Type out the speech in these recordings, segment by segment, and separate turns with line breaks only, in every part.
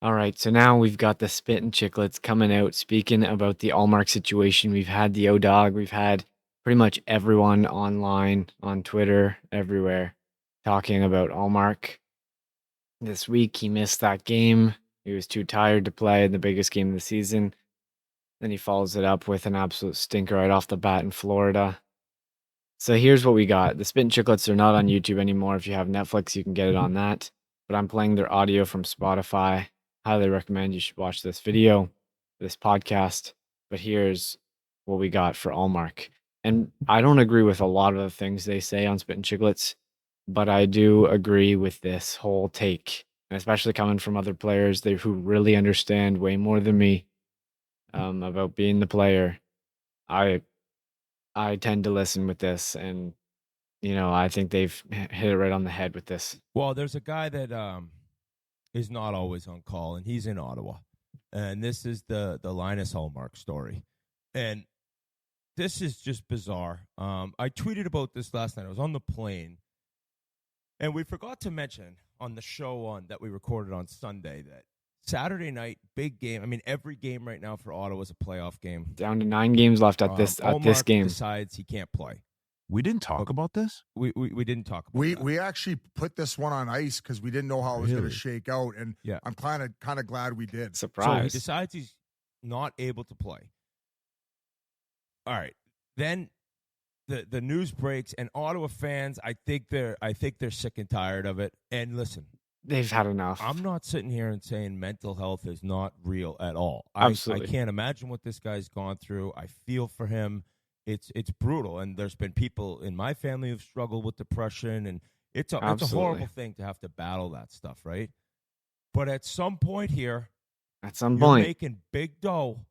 All right, so now we've got the Spittin Chiclets coming out speaking about the Allmark situation. We've had the O-Dog, we've had pretty much everyone online, on Twitter, everywhere, talking about Allmark. This week, he missed that game. He was too tired to play in the biggest game of the season. Then he follows it up with an absolute stinker right off the bat in Florida. So here's what we got. The Spittin Chiclets are not on YouTube anymore. If you have Netflix, you can get it on that. But I'm playing their audio from Spotify. Highly recommend you should watch this video, this podcast. But here's what we got for Allmark. And I don't agree with a lot of the things they say on Spittin Chiclets, but I do agree with this whole take, and especially coming from other players who really understand way more than me about being the player. I I tend to listen with this, and I think they've hit it right on the head with this.
Well, there's a guy that is not always on call, and he's in Ottawa. And this is the Linus Ullmark story. And this is just bizarre. I tweeted about this last night. I was on the plane, and we forgot to mention on the show that we recorded on Sunday that Saturday night, big game. I mean, every game right now for Ottawa is a playoff game.
Down to 9 games left at this game.
Decides he can't play.
We didn't talk about this?
We didn't talk about that.
We actually put this one on ice because we didn't know how it was going to shake out, and
yeah.
I'm kind of glad we did.
Surprise.
So he decides he's not able to play. All right. Then the news breaks, and Ottawa fans, I think they're sick and tired of it. And listen,
they've had enough.
I'm not sitting here and saying mental health is not real at all.
Absolutely.
I can't imagine what this guy's gone through. I feel for him. It's brutal, and there's been people in my family who've struggled with depression, and it's a horrible thing to have to battle that stuff, right? But at some point here, you're making big dough.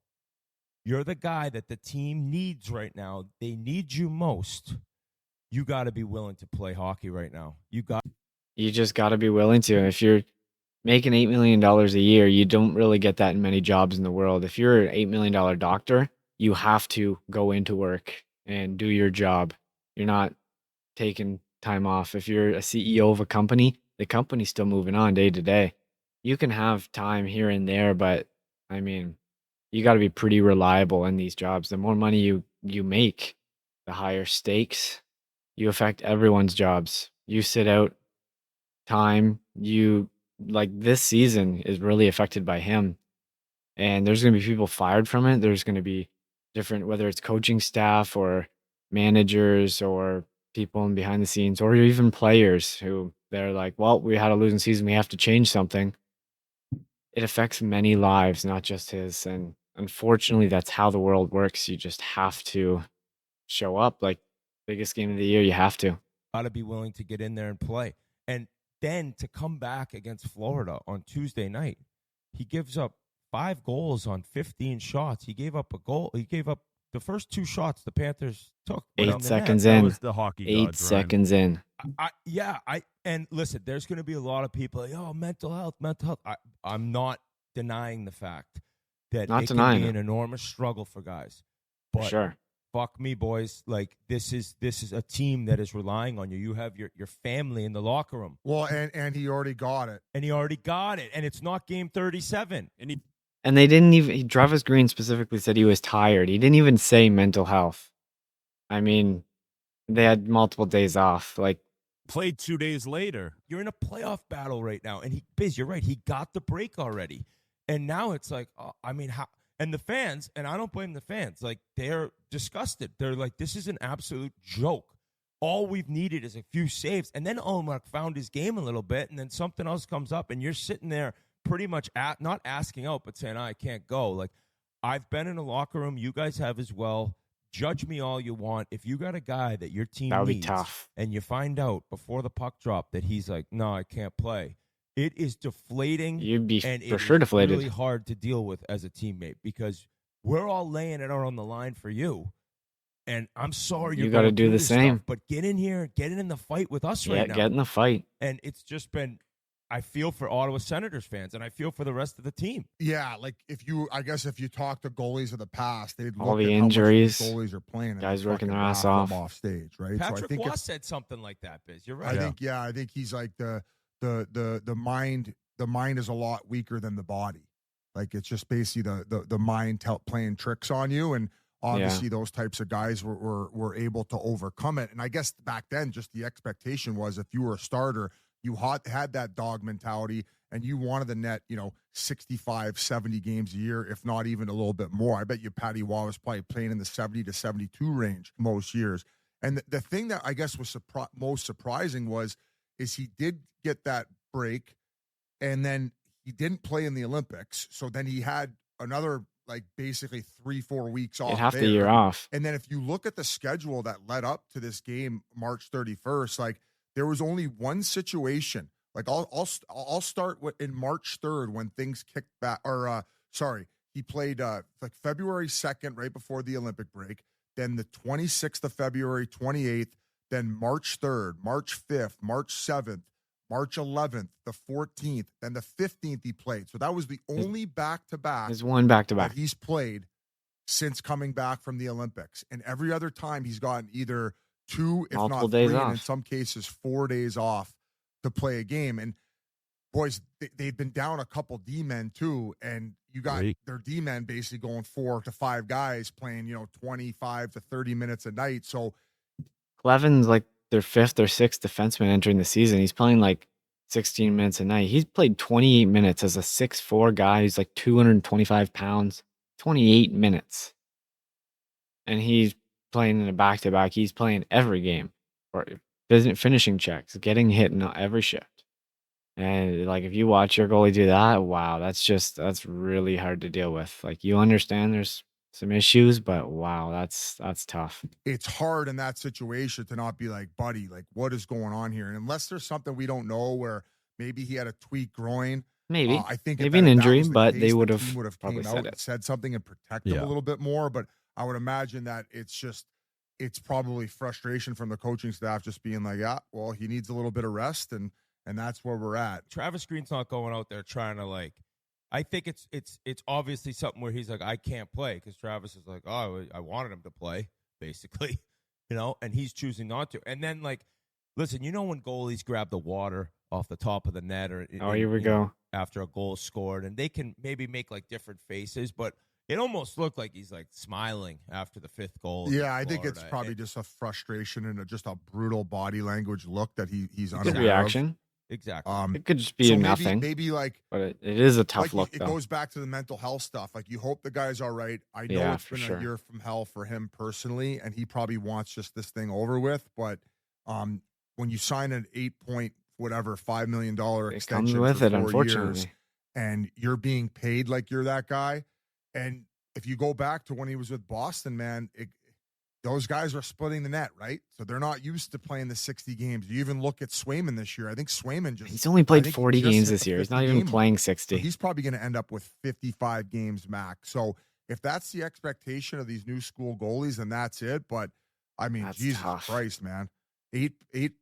You're the guy that the team needs right now. They need you most. You got to be willing to play hockey right now.
You just got to be willing to. If you're making $8 million a year, you don't really get that in many jobs in the world. If you're an $8 million doctor, you have to go into work and do your job. You're not taking time off. If you're a CEO of a company, the company's still moving on day to day. You can have time here and there, but I mean, you got to be pretty reliable in these jobs. The more money you make, the higher stakes. You affect everyone's jobs. You sit out time. This season is really affected by him. And there's going to be people fired from it. There's going to be different, whether it's coaching staff or managers or people in behind the scenes or even players who they're like, well, we had a losing season. We have to change something. It affects many lives, not just his. And unfortunately, that's how the world works. You just have to show up. Like, biggest game of the year, you have to.
Got to be willing to get in there and play. And then to come back against Florida on Tuesday night, he gives up 5 goals on 15 shots. He gave up a goal. He gave up the first 2 shots the Panthers took.
8 seconds in.
That was the hockey
8 seconds in.
And listen, there's going to be a lot of people like, oh, mental health. I'm not denying the fact that it can be an enormous struggle for guys. But
sure.
Fuck me, boys. Like, this is a team that is relying on you. You have your family in the locker room.
Well, and he already got it.
And it's not game 37.
And they didn't even, Travis Green specifically said he was tired. He didn't even say mental health. I mean, they had multiple days off. Like,
played 2 days later.
You're in a playoff battle right now. And you're right. He got the break already. And now it's like, how? And the fans, and I don't blame the fans, like, they're disgusted. They're like, this is an absolute joke. All we've needed is a few saves. And then Ullmark found his game a little bit, and then something else comes up, and you're sitting there pretty much not asking out, but saying, I can't go. Like, I've been in a locker room. You guys have as well. Judge me all you want. If you got a guy that your team
needs,
be tough, and you find out before the puck drop that he's like, no, I can't play, it is deflating.
You'd be
and
for sure deflated.
It's really hard to deal with as a teammate because we're all laying it out on the line for you. And I'm sorry
you got to do the same.
Stuff, but get in here, get in the fight with us right now.
Yeah, get in the fight.
And it's just been, I feel for Ottawa Senators fans, and I feel for the rest of the team.
Yeah, like if you talk to goalies of the past, they'd
all
look
the
at
injuries,
how much these goalies are playing,
guys working their ass off
stage, right?
Patrick Waugh said something like that, Biz. You're right.
I think he's like the the mind is a lot weaker than the body. Like it's just basically the mind playing tricks on you, and
Yeah.
obviously those types of guys were able to overcome it. And I guess back then, just the expectation was if you were a starter, you had that dog mentality, and you wanted the net, 65, 70 games a year, if not even a little bit more. I bet you Patty Waugh was probably playing in the 70 to 72 range most years. And the thing that I guess was most surprising is he did get that break, and then he didn't play in the Olympics. So then he had another like basically 3-4 weeks
Get
off
half the year
there.
off.
And then if you look at the schedule that led up to this game, March 31st, like there was only one situation. Like I'll start in March 3rd when things kicked back. Or he played like February 2nd, right before the Olympic break. Then the 26th of February, 28th. Then March 3rd, March 5th, March 7th. March 11th, the 14th, and the 15th he played. So that was the only back-to-back
There's one back-to-back
that he's played since coming back from the Olympics. And every other time he's gotten either 2, if
multiple
not
days
3,
off.
and in some cases 4 days off to play a game. And boys, they've been down a couple D-men too, and you got their D-men basically going 4 to 5 guys playing, 25 to 30 minutes a night. So
Cleven's like their 5th or 6th defenseman entering the season. He's playing like 16 minutes a night. He's played 28 minutes as a 6'4" guy who's like 225 pounds. 28 minutes. And he's playing in a back-to-back. He's playing every game. Or finishing checks, getting hit in every shift. And like if you watch your goalie do that, wow, that's really hard to deal with. Like you understand there's some issues, but wow, that's tough.
It's hard in that situation to not be like, buddy, like what is going on here? And unless there's something we don't know, where maybe he had a tweaked groin,
Maybe
I think
maybe an injury, but they would
the
have
team would have
probably
came
said
out
it.
and said something and protect him a little bit more. But I would imagine that it's probably frustration from the coaching staff just being like, yeah, well, he needs a little bit of rest, and that's where we're at.
Travis Green's not going out there trying to like. I think it's obviously something where he's like, I can't play, because Travis is like, oh, I wanted him to play, basically, and he's choosing not to. And then like, listen, when goalies grab the water off the top of the net, or
Here we go.
After a goal is scored, and they can maybe make like different faces, but it almost looked like he's like smiling after the 5th goal.
Yeah, I think it's probably just a frustration and just a brutal body language look that he's unaware
reaction.
of.
Exactly.
It could just be nothing.
Maybe like,
but it is a tough
like
look.
It
though.
goes back to the mental health stuff. Like you hope the guy's all right. I know it's been a year from hell for him personally, and he probably wants just this thing over with. But when you sign an $8.5 million extension
with
for
it,
4
unfortunately.
years, and you're being paid like you're that guy, and if you go back to when he was with Boston, man, those guys are splitting the net, right? So they're not used to playing the 60 games. You even look at Swayman this year. I think Swayman
he's only played 40 games
hit
this
the
year. He's
50
not even
game
playing
mark.
60.
So he's probably going to end up with 55 games max. So if that's the expectation of these new school goalies, then that's it. But I mean,
That's
Jesus
tough.
Christ, man. 8,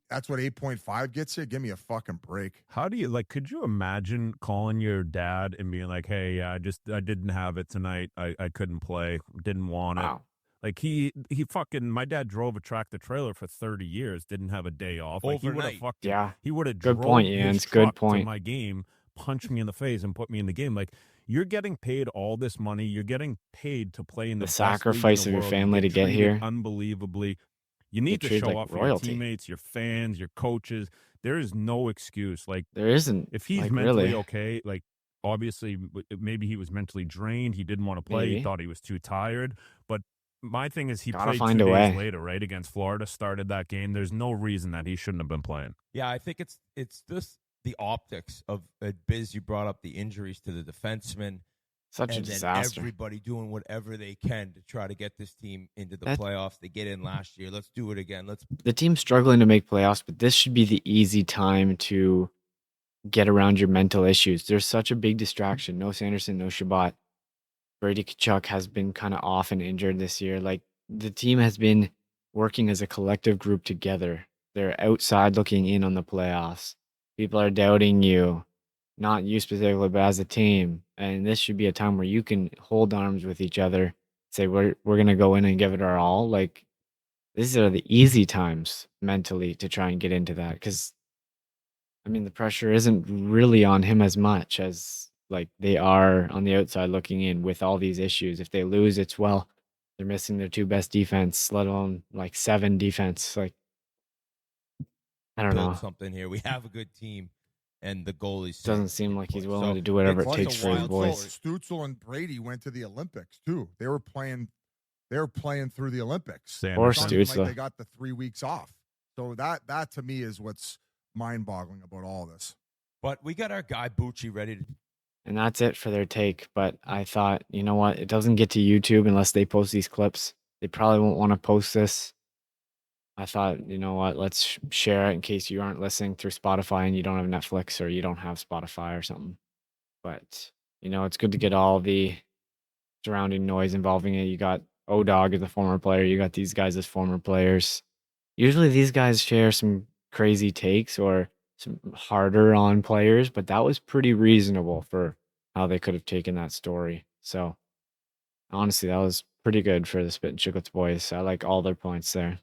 that's what 8.5 gets you. Give me a fucking break.
How do you could you imagine calling your dad and being like, hey, I didn't have it tonight. I couldn't play. Didn't want it.
Wow.
Like he my dad drove a tractor trailer for 30 years, didn't have a day off. Like
Overnight.
He would have
Good
drove
point,
his
Jens.
truck
Good point.
to my game, punched me in the face and put me in the game. Like you're getting paid all this money. You're getting paid to play in the best
sacrifice
league in
of
the
your
world.
family
You
to get
treated
here.
unbelievably. You need to
treated
show
like
up for
royalty.
your teammates, your fans, your coaches. There is no excuse. Like
There isn't.
if he's
like,
mentally
really.
okay, like obviously maybe he was mentally drained. He didn't want to play.
Maybe.
He thought he was too tired. But my thing is he
Gotta
played
find
2
a
days
way.
later, right, against Florida, started that game. There's no reason that he shouldn't have been playing.
Yeah, I think it's just the optics of Biz. You brought up the injuries to the defensemen.
Such a
and then
disaster.
everybody doing whatever they can to try to get this team into the playoffs. They get in last year. Let's do it again.
The team's struggling to make playoffs, but this should be the easy time to get around your mental issues. There's such a big distraction. No Sanderson, no Shabbat. Brady Tkachuk has been kind of off and injured this year. Like the team has been working as a collective group together. They're outside looking in on the playoffs. People are doubting you, not you specifically, but as a team. And this should be a time where you can hold arms with each other, say we're gonna go in and give it our all. Like these are the easy times mentally to try and get into that, because I mean, the pressure isn't really on him as much as like they are on the outside looking in with all these issues. If they lose, it's well, they're missing their two best defense, let alone like 7 defense. Like I don't
Build
know.
something here. We have a good team, and the goalie's saying
Doesn't seem
stay
like he's
put.
willing
So
to do whatever it
it's
Plus,
takes
a
for his
wild
boys.
story.
Stutzel and Brady went to the Olympics too. They were playing. They were playing through the Olympics.
Or
It's not even
Stutzel.
like they got the 3 weeks off. So that to me is what's mind-boggling about all this.
But we got our guy Bucci ready to.
And that's it for their take. But I thought, you know what? It doesn't get to YouTube unless they post these clips. They probably won't want to post this. I thought, you know what? Let's share it in case you aren't listening through Spotify and you don't have Netflix or you don't have Spotify or something. But, you know, it's good to get all the surrounding noise involving it. You got O-Dog as a former player. You got these guys as former players. Usually these guys share some crazy takes or some harder on players, but that was pretty reasonable for how they could have taken that story. So honestly, that was pretty good for the Spittin Chiclets boys. I like all their points there.